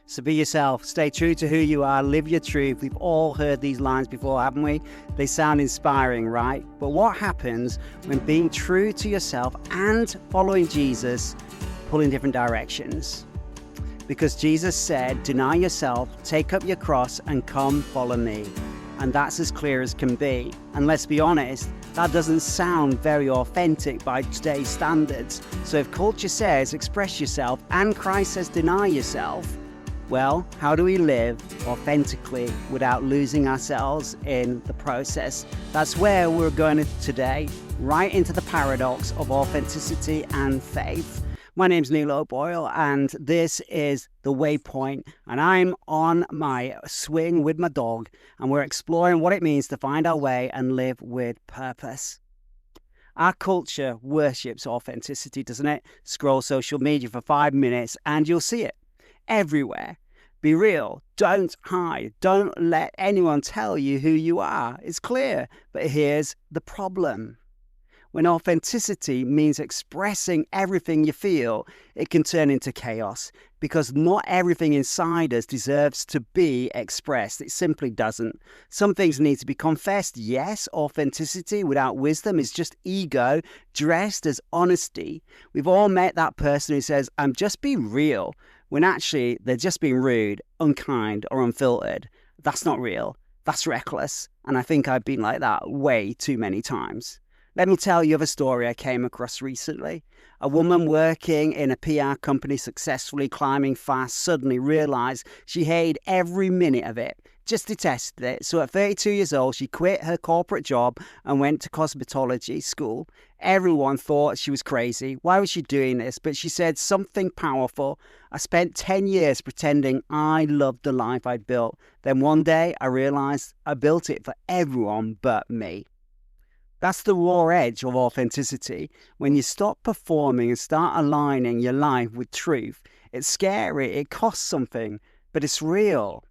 So be yourself, stay true to who you are, live your truth. We've all heard these lines before, haven't we? They sound inspiring, right? But what happens when being true to yourself and following Jesus pull in different directions? Because Jesus said, deny yourself, take up your cross and come follow me. And that's as clear as can be. And let's be honest, that doesn't sound very authentic by today's standards. So if culture says express yourself and Christ says deny yourself, well, how do we live authentically without losing ourselves in the process? That's where we're going today, right into the paradox of authenticity and faith. My name's Neil O'Boyle, and this is The Waypoint, and I'm on my swing with my dog, and we're exploring what it means to find our way and live with purpose. Our culture worships authenticity, doesn't it? Scroll social media for 5 minutes and you'll see it everywhere. Be real, don't hide, don't let anyone tell you who you are. It's clear, but here's the problem. When authenticity means expressing everything you feel, it can turn into chaos because not everything inside us deserves to be expressed. It simply doesn't. Some things need to be confessed. Yes, authenticity without wisdom is just ego dressed as honesty. We've all met that person who says, I'm just being real, when actually they're just being rude, unkind, or unfiltered. That's not real. That's reckless. And I think I've been like that way too many times. Let me tell you of a story I came across recently. A woman working in a PR company, successfully climbing fast, suddenly realized she hated every minute of it, just detested it. So at 32 years old, she quit her corporate job and went to cosmetology school. Everyone thought she was crazy. Why was she doing this? But she said something powerful. I spent 10 years pretending I loved the life I'd built. Then one day I realized I built it for everyone but me. That's the raw edge of authenticity. When you stop performing and start aligning your life with truth, it's scary, it costs something, but it's real.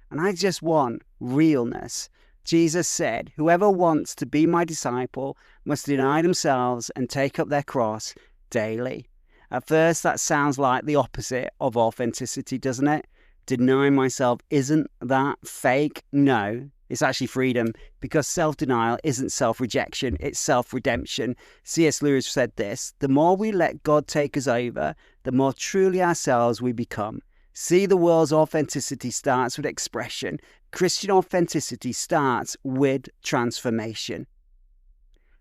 And I just want realness. Jesus said, whoever wants to be my disciple must deny themselves and take up their cross daily. At first, that sounds like the opposite of authenticity, doesn't it? Denying myself, isn't that fake? No. It's actually freedom, because self-denial isn't self-rejection, it's self-redemption. C.S. Lewis said this, the more we let God take us over, the more truly ourselves we become. See, the world's authenticity starts with expression. Christian authenticity starts with transformation.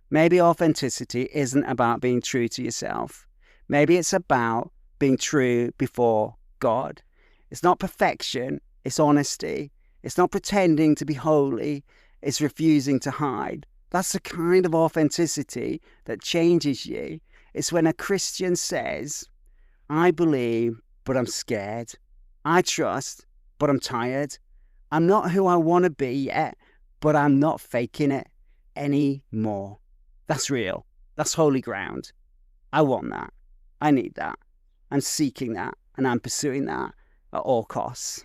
Maybe authenticity isn't about being true to yourself. Maybe it's about being true before God. It's not perfection, it's honesty. It's not pretending to be holy, it's refusing to hide. That's the kind of authenticity that changes you. It's when a Christian says, I believe, but I'm scared. I trust, but I'm tired. I'm not who I want to be yet, but I'm not faking it anymore. That's real. That's holy ground. I want that. I need that. I'm seeking that, and I'm pursuing that at all costs.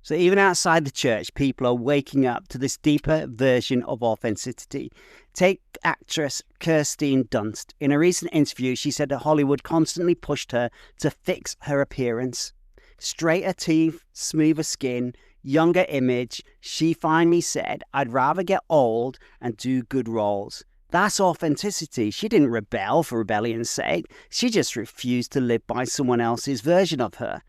So even outside the church, people are waking up to this deeper version of authenticity. Take actress Kirsten Dunst. In a recent interview, she said that Hollywood constantly pushed her to fix her appearance. Straighter teeth, smoother skin, younger image. She finally said, I'd rather get old and do good roles. That's authenticity. She didn't rebel for rebellion's sake. She just refused to live by someone else's version of her.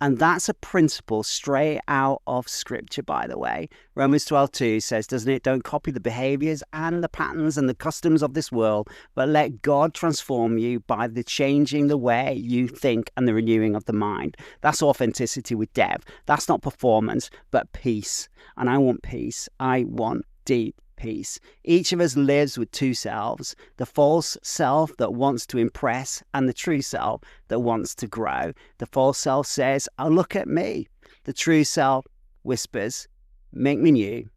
And that's a principle straight out of Scripture, by the way. Romans 12:2 says, doesn't it? Don't copy the behaviors and the patterns and the customs of this world, but let God transform you by the changing the way you think and the renewing of the mind. That's authenticity with depth. That's not performance, but peace. And I want peace. I want deep peace. Each of us lives with two selves, the false self that wants to impress and the true self that wants to grow. The false self says, oh, look at me. The true self whispers, make me new,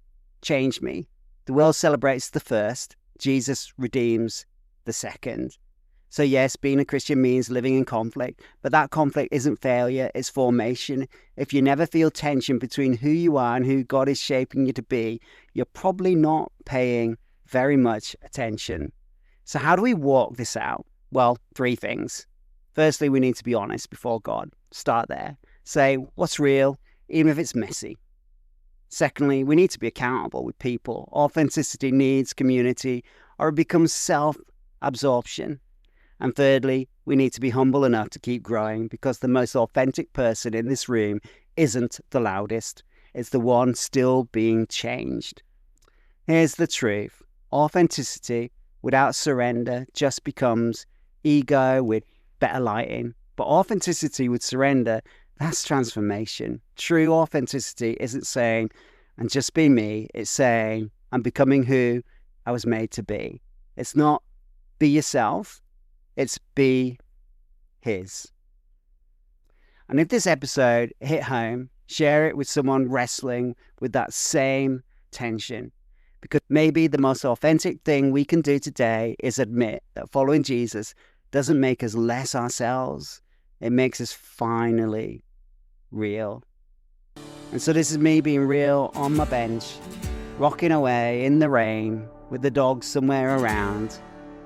change me. The world celebrates the first. Jesus redeems the second. So yes, being a Christian means living in conflict, but that conflict isn't failure, it's formation. If you never feel tension between who you are and who God is shaping you to be, you're probably not paying very much attention. So how do we walk this out? Well, 3 things. Firstly, we need to be honest before God. Start there. say what's real, even if it's messy. Secondly, we need to be accountable with people. Authenticity needs community, or it becomes self-absorption. And thirdly, we need to be humble enough to keep growing, because the most authentic person in this room isn't the loudest. It's the one still being changed. Here's the truth. Authenticity without surrender just becomes ego with better lighting. But authenticity with surrender, that's transformation. True authenticity isn't saying, "and just be me." It's saying, "I'm becoming who I was made to be." It's not be yourself. It's be his. And if this episode hit home, share it with someone wrestling with that same tension. Because maybe the most authentic thing we can do today is admit that following Jesus doesn't make us less ourselves. It makes us finally real. And so this is me being real on my bench, rocking away in the rain with the dogs somewhere around,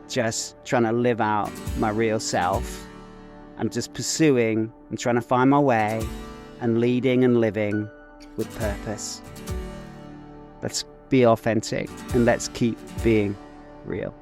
just trying to live out my real self. I'm just pursuing and trying to find my way and leading and living with purpose. Let's be authentic and let's keep being real.